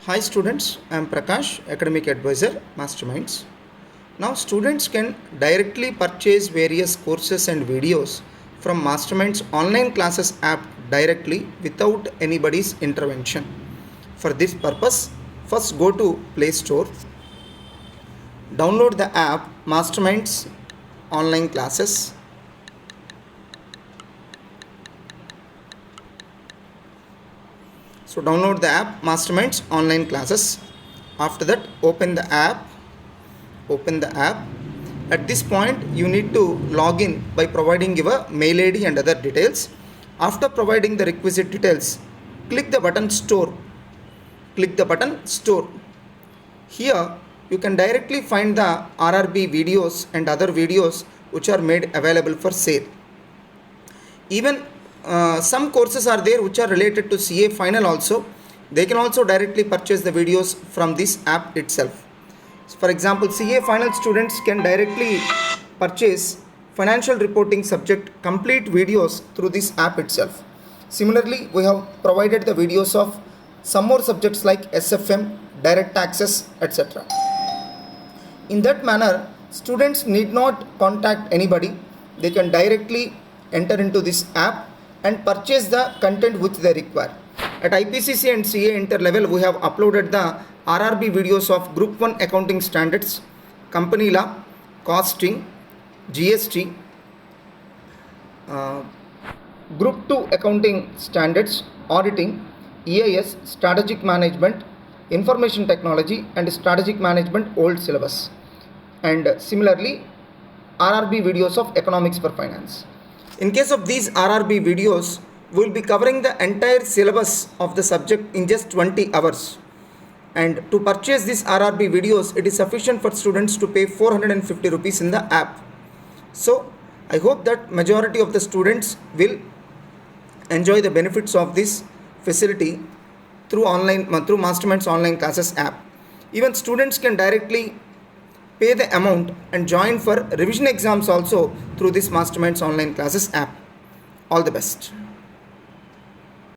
Hi students, I am Prakash, Academic Advisor, Masterminds. Now students can directly purchase various courses and videos from Masterminds online classes app directly without anybody's intervention. For this purpose, first go to Play Store, download the app Masterminds online classes. So download the app Masterminds online classes. After that, open the app. At this point, you need to log in by providing your mail ID and other details. After providing the requisite details, click the button Store. Here you can directly find the RRB videos and other videos which are made available for sale. Even some courses are there which are related to CA final also. They can also directly purchase the videos from this app itself. For example, CA final students can directly purchase financial reporting subject complete videos through this app itself. Similarly, we have provided the videos of some more subjects like SFM, direct taxes, etc. In that manner, students need not contact anybody. They can directly enter into this app and purchase the content which they require. At IPCC and CA Inter level, we have uploaded the RRB videos of Group 1 Accounting Standards, Company Law, Costing, GST, Group 2 Accounting Standards, Auditing, EIS, Strategic Management, Information Technology and Strategic Management old syllabus. And similarly, RRB videos of Economics for Finance. In case of these RRB videos, we will be covering the entire syllabus of the subject in just 20 hours. And to purchase these RRB videos, it is sufficient for students to pay 450 rupees in the app. So, I hope that majority of the students will enjoy the benefits of this facility through Masterminds online classes app. Even students can directly pay the amount and join for revision exams also through this Masterminds online classes app. All the best.